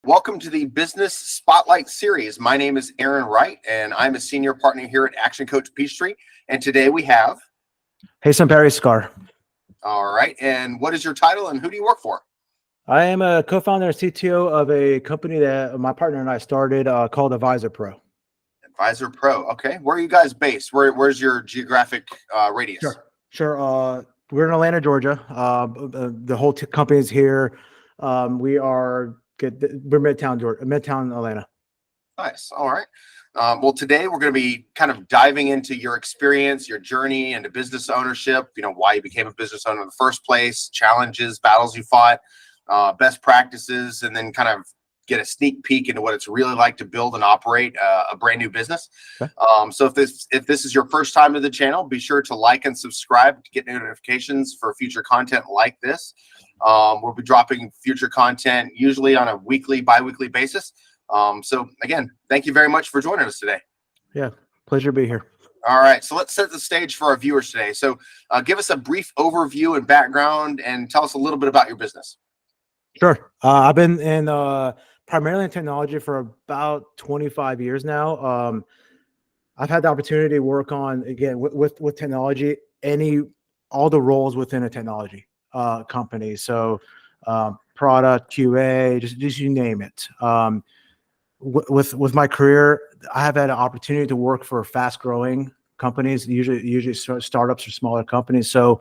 Welcome to the Business Spotlight Series. My name is Aaron Wright, and I'm a senior partner here at Action Coach Peachtree. And today we have Hesom Parhizkar. All right. And what is your title and who do you work for? I am a co-founder and CTO of a company that my partner and I started called AdvizorPro. AdvizorPro. Okay. Where are you guys based? Where's your geographic radius? Sure. We're in Atlanta, Georgia. The whole company is here. We're Midtown Atlanta. Nice. All right. Well, today we're going to be kind of diving into your experience, your journey into business ownership, why you became a business owner in the first place, challenges, battles you fought, best practices, and then kind of get a sneak peek into what it's really like to build and operate a brand new business. Okay. So if this is your first time to the channel, be sure to like and subscribe to get notifications for future content like this. We'll be dropping future content usually on a weekly, bi-weekly basis. So again, thank you very much for joining us today. Yeah, pleasure to be here. All right, so let's set the stage for our viewers today. So give us a brief overview and background and tell us a little bit about your business. Sure. I've been in primarily in technology for about 25 years now. I've had the opportunity to work on, again, with technology, all the roles within a technology company. So product, QA, just you name it. With my career, I have had an opportunity to work for fast-growing companies, usually startups or smaller companies. So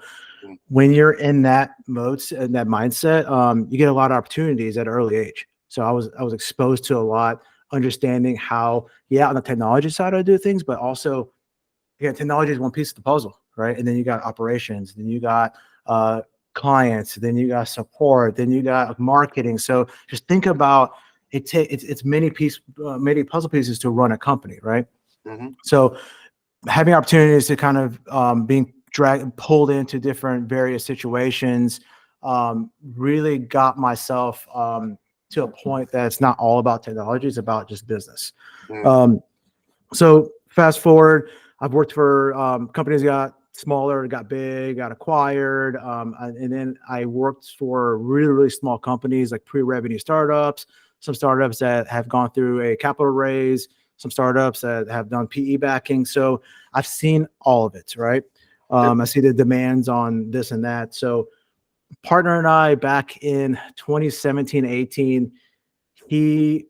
when you're in that mode and that mindset, you get a lot of opportunities at an early age. So I was exposed to a lot, understanding how, on the technology side I do things, but also, again, technology is one piece of the puzzle, right? And then you got operations, then you got clients, then you got support, then you got marketing. So just think about it's many puzzle pieces to run a company, right? Mm-hmm. So having opportunities to kind of being pulled into different various situations really got myself to a point that it's not all about technology, it's about just business. Mm-hmm. So fast forward, I've worked for companies that got smaller, got big, got acquired, and then I worked for really, really small companies like pre-revenue startups, some startups that have gone through a capital raise, some startups that have done PE backing. So I've seen all of it, right? I see the demands on this and that. So partner and I, back in 2017, 18, he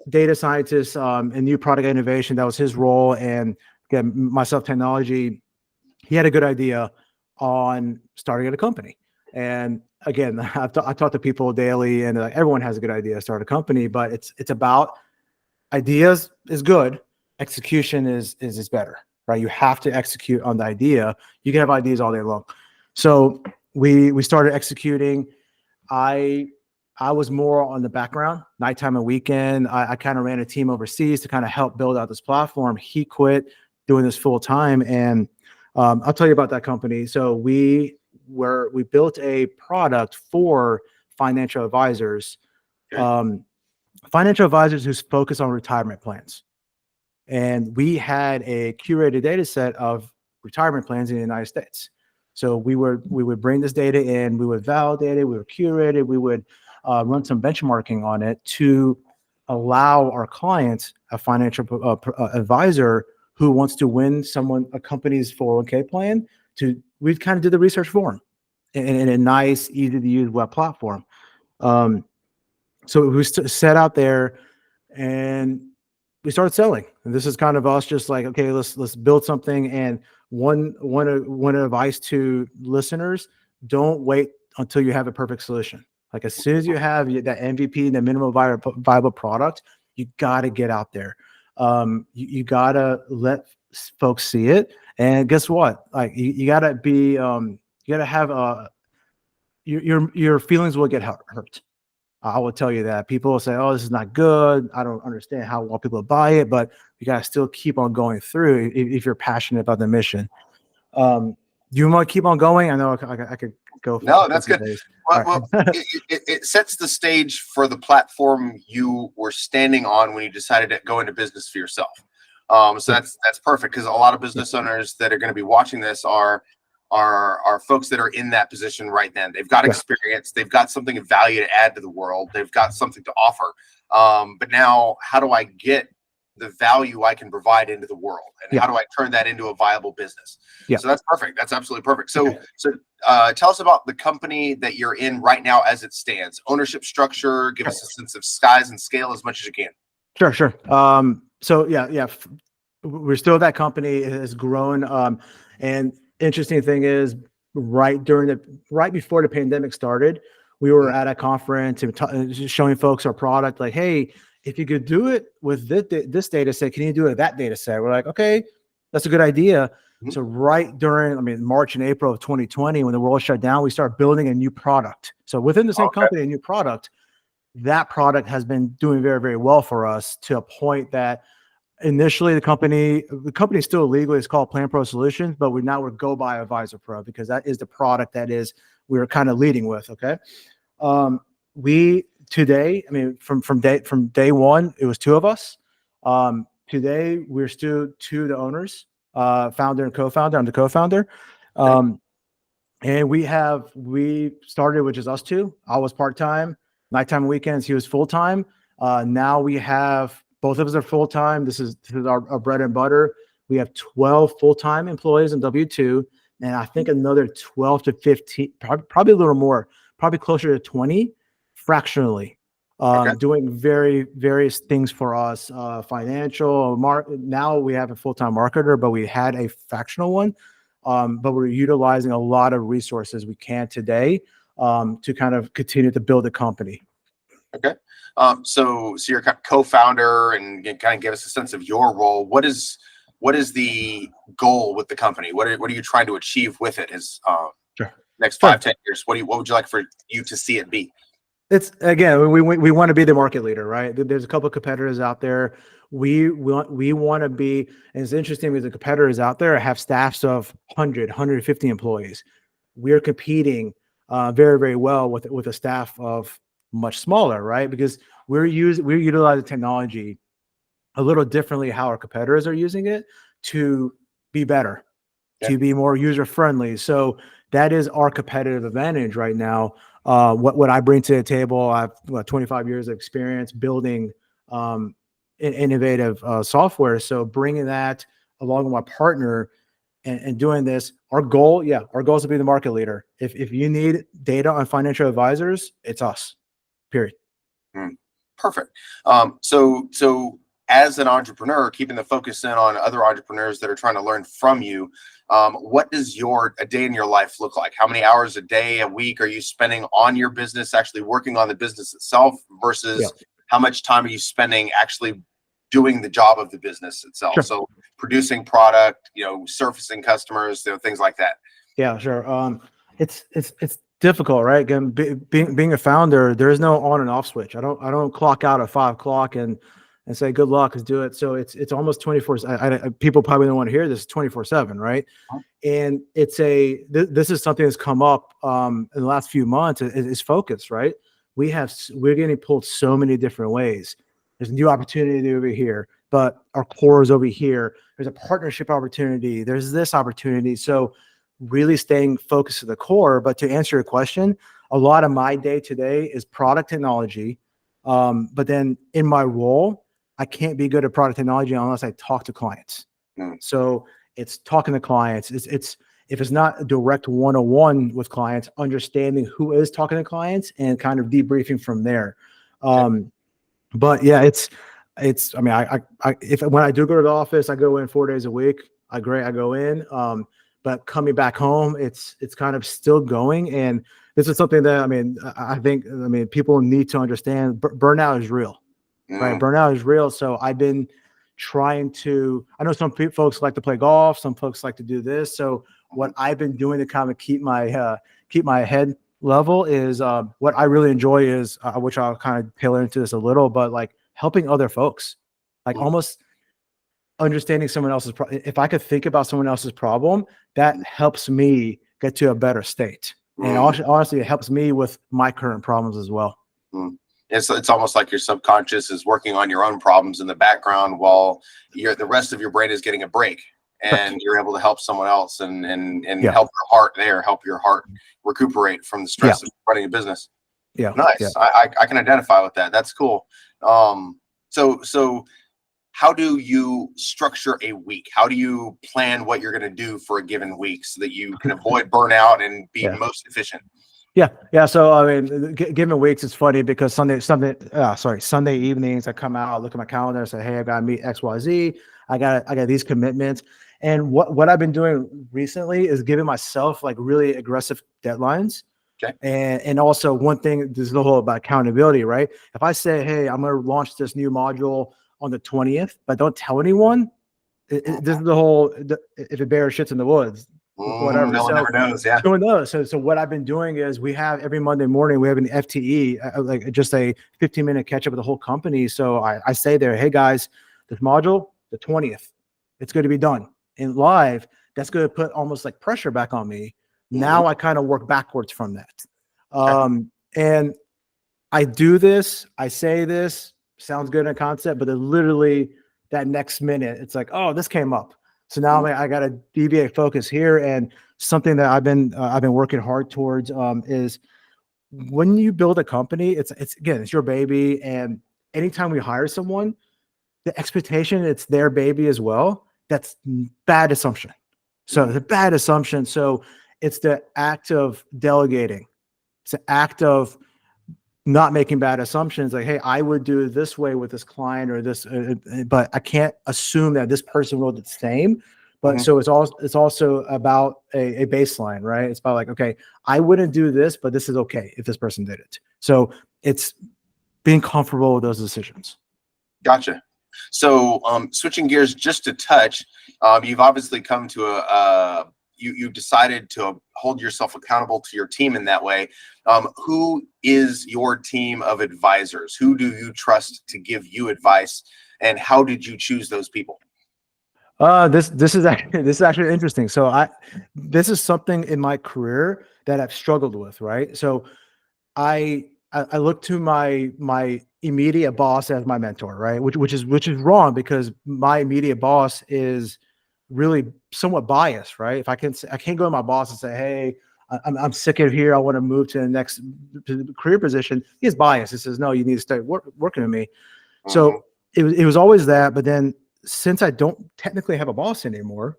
data scientist and new product innovation, that was his role. And again, myself, technology, he had a good idea on starting a company. And again, I talk to people daily, and everyone has a good idea to start a company, but it's about ideas is good, execution is better, right? You have to execute on the idea. You can have ideas all day long. So we started executing. I was more on the background, nighttime and weekend. I kind of ran a team overseas to kind of help build out this platform. He quit doing this full time, and I'll tell you about that company. So we built a product for financial advisors. Financial advisors who focus on retirement plans. And we had a curated data set of retirement plans in the United States. So we would bring this data in, we would validate it, we would curate it, we would run some benchmarking on it to allow our clients, a financial advisor who wants to win a company's 401k plan, we'd kind of do the research for them in a nice, easy to use web platform. So we set out there and we started selling. And this is kind of us just like, okay, let's build something. And one advice to listeners: don't wait until you have a perfect solution. Like as soon as you have that MVP, the minimum viable product, you got to get out there. You got to let folks see it. And guess what? Like you got to be, you got to have your feelings will get hurt. I will tell you that. People will say, oh, this is not good. I don't understand how well people buy it, but you got to still keep on going through if you're passionate about the mission. Do you want to keep on going? I know I could go. No, that's good. Well, it sets the stage for the platform you were standing on when you decided to go into business for yourself. So that's perfect, because a lot of business owners that are going to be watching this are folks that are in that position right then. They've got experience, they've got something of value to add to the world, they've got something to offer. But now how do I get the value I can provide into the world, and how do I turn that into a viable business? So that's perfect. That's absolutely perfect. So, tell us about the company that you're in right now as it stands. Ownership structure. Give us a sense of size and scale as much as you can. Sure. So we're still that company. It has grown. And interesting thing is, right before the pandemic started, we were at a conference and showing folks our product. Like, hey, if you could do it with this data set, can you do it with that data set? We're like, okay, that's a good idea. So right during, March and April of 2020, when the world shut down, we started building a new product. So within the same company, a new product. That product has been doing very, very well for us, to a point that initially the company is still legally, it's called PlanPro Solutions, but we're go by AdvizorPro, because that is the product we're kind of leading with. Okay. We today, from day one, it was two of us. Today we're still two the owners, founder and co-founder. I'm the co-founder. And we started with just us two. I was part-time, nighttime and weekends. He was full-time. Now we have, both of us are full-time. This is our bread and butter. We have 12 full-time employees in W-2, and I think another 12 to 15, probably a little more, probably closer to 20 fractionally, doing various things for us, financial. Now we have a full-time marketer, but we had a fractional one. But we're utilizing a lot of resources we can today to kind of continue to build a company. Okay. So you're co-founder, and kind of give us a sense of your role. What is the goal with the company? What are you trying to achieve with it? Next 5-10 years? What would you like for you to see it be? It's, again, we want to be the market leader, right? There's a couple of competitors out there. We want to be, and it's interesting because the competitors out there have staffs of 100, 150 employees. We're competing very, very well with a staff of much smaller, right? Because we're utilizing technology a little differently how our competitors are using it, to be better, to be more user friendly. So that is our competitive advantage right now. What I bring to the table, I have 25 years of experience building innovative software. So bringing that along with my partner and doing this, our goal is to be the market leader. If you need data on financial advisors, it's us, period. Perfect. So as an entrepreneur, keeping the focus in on other entrepreneurs that are trying to learn from you, what does a day in your life look like? How many hours a day, a week are you spending on your business, actually working on the business itself, versus how much time are you spending actually doing the job of the business itself? Sure. So producing product, surfacing customers, things like that. Yeah, sure. It's difficult, right? Again, being a founder, there is no on and off switch. I don't clock out at 5 o'clock and say, good luck, let's do it. So it's almost 24. People probably don't want to hear this, 24/7, right? And this is something that's come up in the last few months, is focus, right? We're getting pulled so many different ways. There's a new opportunity over here, but our core is over here. There's a partnership opportunity. There's this opportunity. So really staying focused to the core. But to answer your question, a lot of my day today is product technology. But then in my role, I can't be good at product technology unless I talk to clients. So it's talking to clients. It's if it's not a direct one-on-one with clients, understanding who is talking to clients and kind of debriefing from there. But yeah, when I do go to the office, I go in 4 days a week. I go in. But coming back home, it's kind of still going. And this is something that, I think people need to understand. Burnout is real, right? Burnout is real. So I've been trying to, I know some folks like to play golf. Some folks like to do this. So what I've been doing to kind of keep my head level is what I really enjoy is, which I'll kind of tailor into this a little, but like helping other folks, like almost understanding someone else's if I could think about someone else's problem, that helps me get to a better state. And honestly, it helps me with my current problems as well. It's almost like your subconscious is working on your own problems in the background while the rest of your brain is getting a break, and you're able to help someone else and help your heart recuperate from the stress of running a business. Nice. I can identify with that. That's cool. So how do you structure a week? How do you plan what you're going to do for a given week so that you can avoid burnout and be Yeah. most efficient? Yeah. So I mean, given weeks, it's funny because Sunday evenings, I come out, look at my calendar, say, hey, I got to meet XYZ. I got these commitments. And what I've been doing recently is giving myself like really aggressive deadlines. Okay. And also one thing, this is the whole about accountability, right? If I say, hey, I'm going to launch this new module on the 20th, but don't tell anyone, this is the whole, if it bears shits in the woods, whatever. No one So ever knows. Yeah. no one knows. So what I've been doing is we have every Monday morning, we have an FTE, like just a 15-minute catch up with the whole company. So I say there, hey guys, this module, the 20th, it's going to be done. And live, that's going to put almost like pressure back on me. Now I kind of work backwards from that. And I do this, I say this, sounds good in concept, but then literally that next minute, it's like, oh, this came up. So now I got to deviate focus here. And something that I've been working hard towards is when you build a company, it's again, it's your baby. And anytime we hire someone, the expectation it's their baby as well. That's bad assumption. So it's a bad assumption. So it's the act of delegating. It's an act of not making bad assumptions. Like, hey, I would do it this way with this client or this, but I can't assume that this person will do the same. But so it's also about a baseline, right? It's about like, okay, I wouldn't do this, but this is okay if this person did it. So it's being comfortable with those decisions. Gotcha. So switching gears just a touch, you've obviously come to you've decided to hold yourself accountable to your team in that way. Who is your team of advisors? Who do you trust to give you advice, and how did you choose those people? This is actually interesting. So this is something in my career that I've struggled with, right? So I look to my immediate boss as my mentor, right? Which is wrong because my immediate boss is really somewhat biased, right? If I can't go to my boss and say, hey, I'm sick of here, I want to move to the next career position. He's biased. He says, no, you need to start working with me. So it was always that, but then since I don't technically have a boss anymore,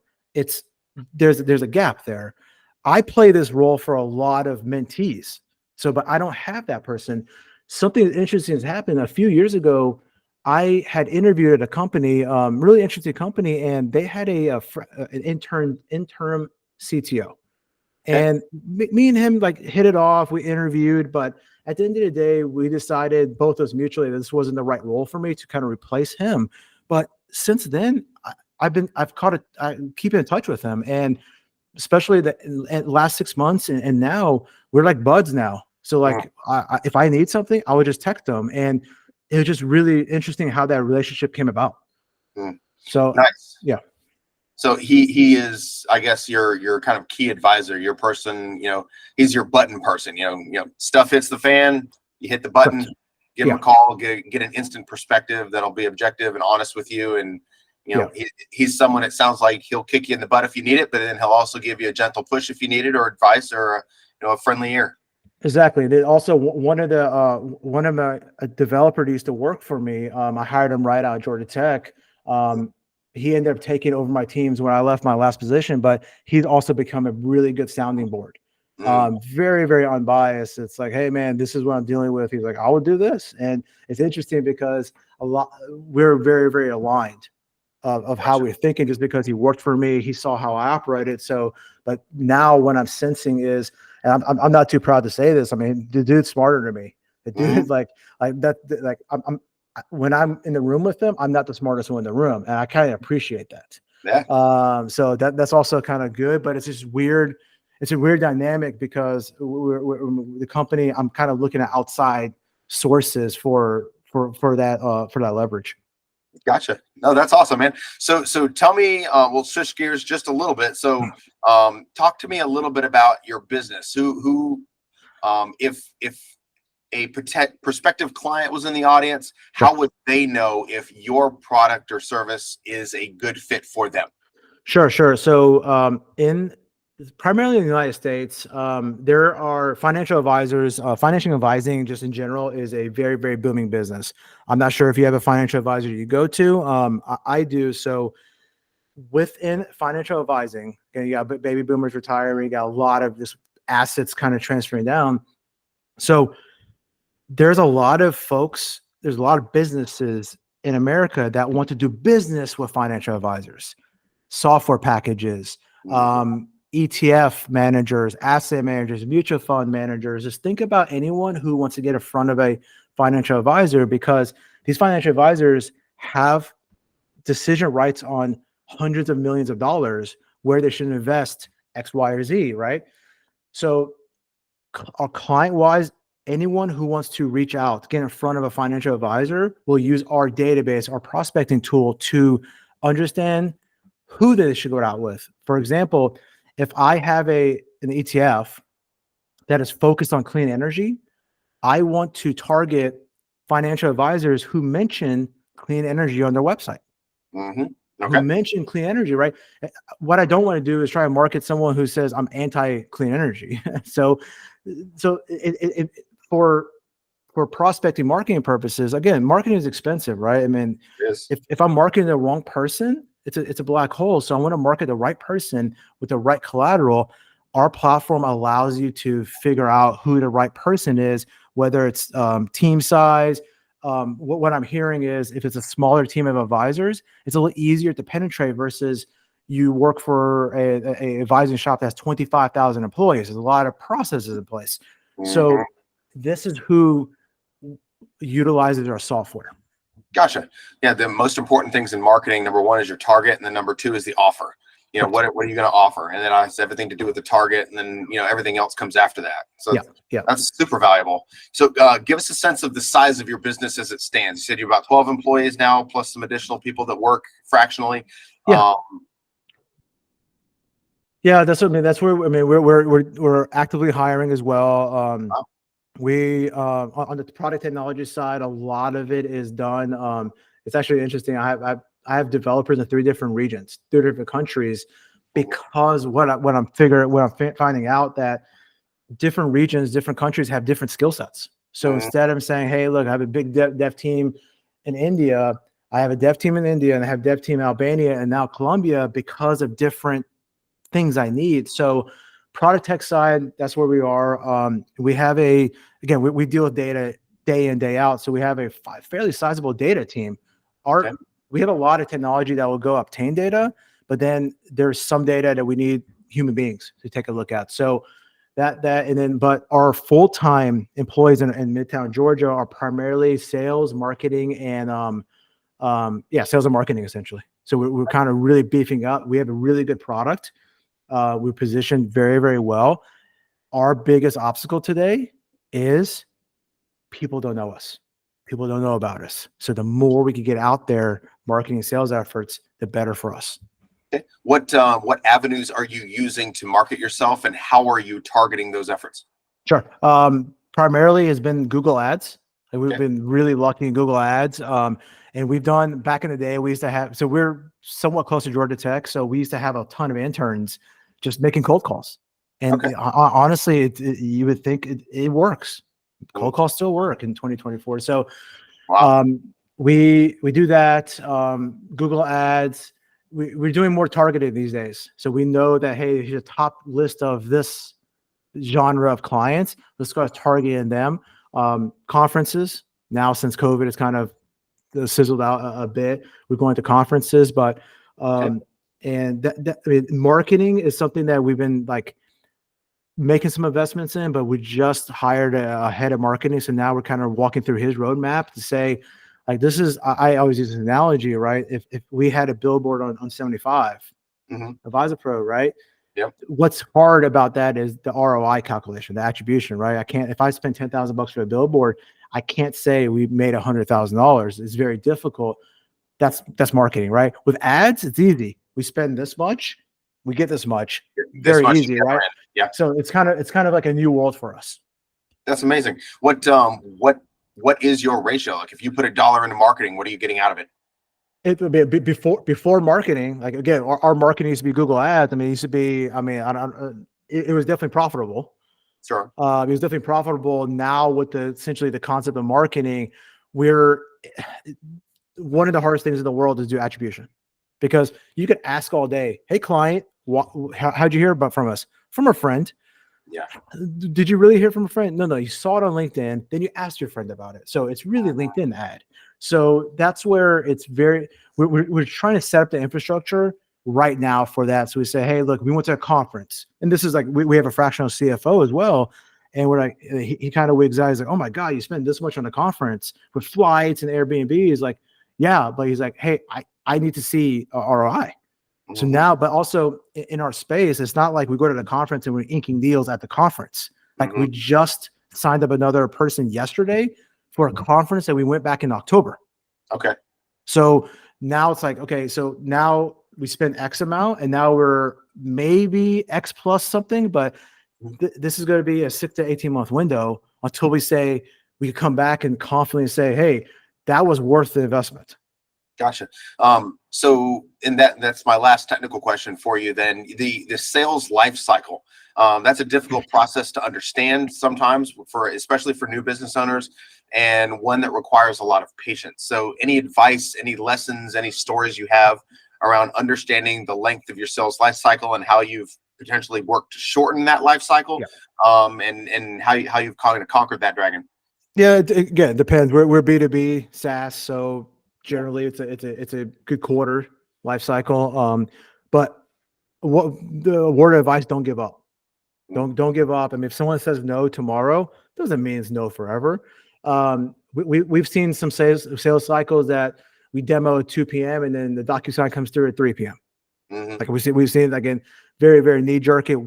there's a gap there. I play this role for a lot of mentees. So, but I don't have that person. Something interesting has happened. A few years ago, I had interviewed at a company, really interesting company, and they had an interim CTO. And me and him like hit it off. We interviewed, but at the end of the day, we decided both of us mutually that this wasn't the right role for me to kind of replace him. But since then, I keep in touch with him, and especially the last 6 months, and now we're like buds now. So like, if I need something, I would just text them, and it was just really interesting how that relationship came about. So nice. Yeah. So he is, I guess, your kind of key advisor, your person. He's your button person. Stuff hits the fan, you hit the button. Correct. Give him a call, get an instant perspective that'll be objective and honest with you. And, he's someone, it sounds like he'll kick you in the butt if you need it, but then he'll also give you a gentle push if you need it, or advice, or a friendly ear. Exactly. They also, one of my developer used to work for me. I hired him right out of Georgia Tech. He ended up taking over my teams when I left my last position, but he's also become a really good sounding board. Very, very unbiased. It's like, hey man, this is what I'm dealing with. He's like, I will do this. And it's interesting because we're very, very aligned of how we're thinking, just because he worked for me. He saw how I operated. So, but now what I'm sensing is, and I'm not too proud to say this, I mean, the dude's smarter than me. The dude's like that, like when I'm in the room with them, I'm not the smartest one in the room. And I kind of appreciate that. Yeah. So that's also kind of good, but it's just weird. It's a weird dynamic because we're the company, I'm kind of looking at outside sources for that leverage. Gotcha. No, that's awesome, man. So tell me, we'll switch gears just a little bit. So talk to me a little bit about your business. If a prospective client was in the audience, how would they know if your product or service is a good fit for them? Sure. So primarily in the United States. There are financial advisors. Financial advising, just in general, is a very, very booming business. I'm not sure if you have a financial advisor you go to. I do. So within financial advising, you got baby boomers retiring, you got a lot of this assets kind of transferring down. So there's a lot of folks, there's a lot of businesses in America that want to do business with financial advisors, software packages, ETF managers, asset managers, mutual fund managers. Just think about anyone who wants to get in front of a financial advisor, because these financial advisors have decision rights on hundreds of millions of dollars where they should invest X, Y, or Z, right? So client-wise, anyone who wants to reach out, get in front of a financial advisor, will use our database, our prospecting tool, to understand who they should go out with. For example, if I have an ETF that is focused on clean energy, I want to target financial advisors who mention clean energy on their website. Who mention clean energy, right? What I don't want to do is try to market someone who says I'm anti-clean energy. So for prospecting marketing purposes, again, marketing is expensive, right? I mean, if I'm marketing the wrong person, it's a black hole. So I want to market the right person with the right collateral. Our platform allows you to figure out who the right person is, whether it's team size. What I'm hearing is, if it's a smaller team of advisors, it's a little easier to penetrate versus you work for a advising shop that has 25,000 employees. There's a lot of processes in place. So this is who utilizes our software. Gotcha. Yeah, the most important things in marketing, number one is your target, and then number two is the offer. You know, what are you going to offer? And then it has everything to do with the target, and then, you know, everything else comes after that. So that's super valuable. So give us a sense of the size of your business as it stands. You said you're about 12 employees now, plus some additional people that work fractionally. Yeah, that's what I mean. That's where, I mean, we're actively hiring as well. We on the product technology side, a lot of it is done. It's actually interesting. I have developers in 3 different regions, 3 different countries, because what I'm finding out that different regions, different countries have different skill sets. So instead of saying, hey, look, I have a big dev team in India, I have a dev team in India, and I have dev team in Albania and now Colombia, because of different things I need. So product tech side, that's where we are. We have again, we deal with data day in, day out. So we have a fairly sizable data team. We have a lot of technology that will go obtain data, but then there's some data that we need human beings to take a look at. So but our full-time employees in Midtown Georgia are primarily sales, marketing, and sales and marketing, essentially. So we're kind of really beefing up. We have a really good product. We're positioned very, very well. Our biggest obstacle today is people don't know us. People don't know about us. So the more we can get out there, marketing and sales efforts, the better for us. Okay. What avenues are you using to market yourself, and how are you targeting those efforts? Sure. Primarily has been Google Ads. We've been really lucky in Google Ads. And we've done, back in the day, we used to have, so we're somewhat close to Georgia Tech. So we used to have a ton of interns just making cold calls. And honestly, you would think it works. Cold calls still work in 2024. So we do that. Google Ads. We're doing more targeted these days. So we know that, hey, here's a top list of this genre of clients. Let's go targeting them. Conferences. Now, since COVID, it's kind of sizzled out a bit. We're going to conferences, but and I mean, marketing is something that we've been like making some investments in, but we just hired a head of marketing. So now we're kind of walking through his roadmap to say, like, this is, I always use an analogy, right? If we had a billboard on 75, AdvizorPro, right? Yep. What's hard about that is the ROI calculation, the attribution, right? I can't, if I spend $10,000 for a billboard, I can't say we made $100,000. It's very difficult. That's marketing, right? With ads, it's easy. We spend this much, we get this much. Very easy, right? Yeah. So it's kind of like a new world for us. That's amazing. What is your ratio? Like, if you put $1 into marketing, what are you getting out of it? It would be before marketing. Like again, our marketing used to be Google Ads. I mean, it used to be. I mean, I don't. It was definitely profitable. Sure. It was definitely profitable. Now with essentially the concept of marketing, we're one of the hardest things in the world is do attribution, because you could ask all day, "Hey, client, how'd you hear about from us?" From a friend. Yeah. Did you really hear from a friend? No, you saw it on LinkedIn. Then you asked your friend about it. So it's really LinkedIn ad. So that's where it's we're trying to set up the infrastructure right now for that. So we say, hey, look, we went to a conference, and this is like, we have a fractional CFO as well. And we're like, he kind of wigs out. He's like, oh my God, you spent this much on a conference with flights and Airbnb. He's like, yeah, but he's like, hey, I need to see a ROI. So now, but also in our space, it's not like we go to the conference and we're inking deals at the conference. Like we just signed up another person yesterday for a conference that we went back in October. Okay. So now it's like, okay, so now we spent X amount and now we're maybe X plus something, but this is going to be a 6 to 18 month window until we say we come back and confidently say, hey, that was worth the investment. Gotcha. So that's my last technical question for you then. The sales life cycle, that's a difficult process to understand sometimes, especially for new business owners, and one that requires a lot of patience. So any advice, any lessons, any stories you have around understanding the length of your sales life cycle and how you've potentially worked to shorten that life cycle, and how you've kind of conquered that dragon? Yeah, again, it depends. We're B2B SaaS, so generally it's a good quarter life cycle. But what the word of advice, don't give up. Don't give up. I mean, if someone says no tomorrow, doesn't mean it's no forever. We've seen some sales cycles that we demo at 2 p.m. and then the DocuSign comes through at 3 p.m. Like we've seen again, very, very knee jerk it.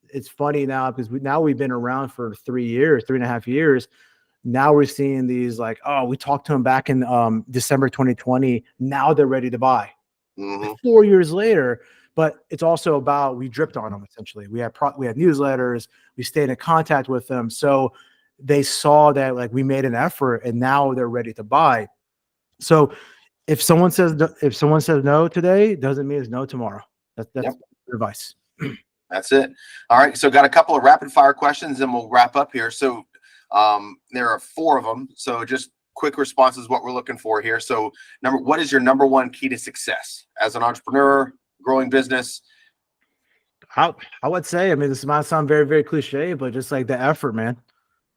It's funny now because we've been around for 3.5 years. Now we're seeing these like, oh, we talked to them back in December 2020. Now they're ready to buy. 4 years later. But it's also about, we dripped on them essentially. We had newsletters. We stayed in contact with them, so they saw that like we made an effort, and now they're ready to buy. So if someone says no today, doesn't mean it's no tomorrow. That's advice. That's it. All right. So got a couple of rapid fire questions, and we'll wrap up here. So there are 4 of them. So just quick responses, what we're looking for here. So what is your number one key to success as an entrepreneur, growing business? I would say, I mean, this might sound very, very cliche, but just like the effort, man,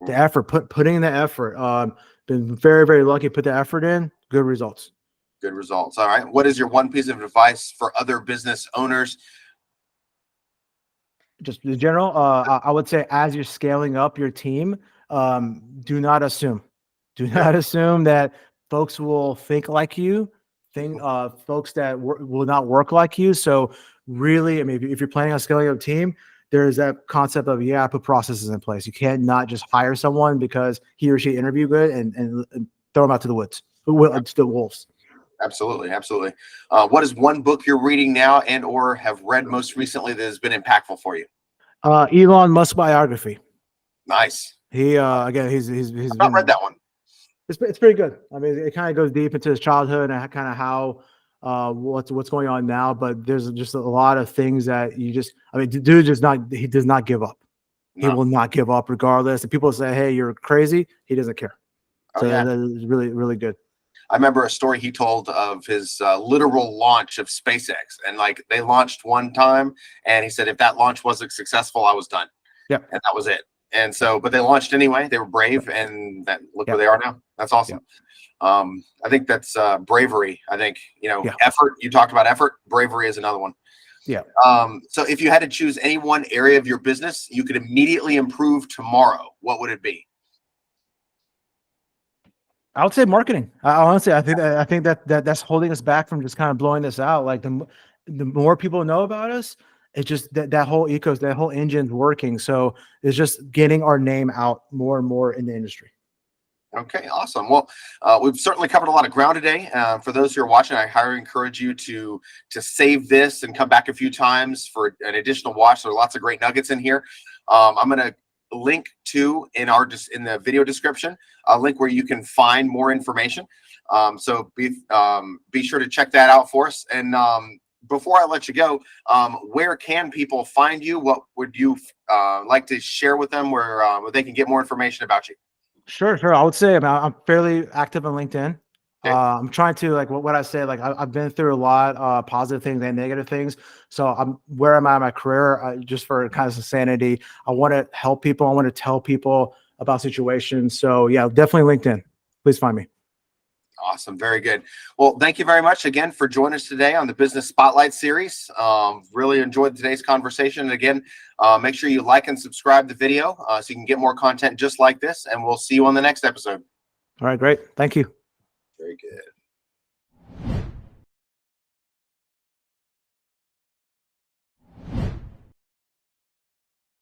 the effort, putting in the effort. Been very, very lucky, put the effort in, good results. Good results. All right. What is your one piece of advice for other business owners? Just in general, I would say as you're scaling up your team, do not assume that folks will think like you, folks that will not work like you. So really, I mean, if you're planning on scaling up a team, there's that concept of, put processes in place. You can't not just hire someone because he or she interview good and throw them out to the woods, to the wolves. Absolutely. Absolutely. What is one book you're reading now and or have read most recently that has been impactful for you? Elon Musk biography. Nice. He again, he's I've not read that one. It's pretty good. I mean, it kind of goes deep into his childhood and kind of how what's going on now. But there's just a lot of things that dude he does not give up. No. He will not give up regardless. And people say, hey, you're crazy. He doesn't care. So that is really, really good. I remember a story he told of his literal launch of SpaceX, and like they launched one time, and he said if that launch wasn't successful, I was done. Yeah, and that was it. And so, but they launched anyway. They were brave, and look where they are now. That's awesome. I think that's bravery. I think effort. You talked about effort. Bravery is another one. Yeah. So if you had to choose any one area of your business you could immediately improve tomorrow, what would it be? I would say marketing. Honestly, I think that's holding us back from just kind of blowing this out. Like the more people know about us, it's just that whole that whole engine's working. So it's just getting our name out more and more in the industry. Okay, awesome. Well, we've certainly covered a lot of ground today. For those who are watching, I highly encourage you to save this and come back a few times for an additional watch. There are lots of great nuggets in here. I'm going to link to in the video description, a link where you can find more information. So be sure to check that out for us. And before I let you go, where can people find you? What would you like to share with them where they can get more information about you? Sure. I would say I'm fairly active on LinkedIn. Okay. I'm trying to, like what I say, like I've been through a lot, positive things and negative things. So I'm where I'm at in my career, just for kind of sanity. I want to help people. I want to tell people about situations. So yeah, definitely LinkedIn. Please find me. Awesome. Very good. Well, thank you very much again for joining us today on the Business Spotlight series. Really enjoyed today's conversation. And again, make sure you like and subscribe the video so you can get more content just like this. And we'll see you on the next episode. All right, great. Thank you. Very good.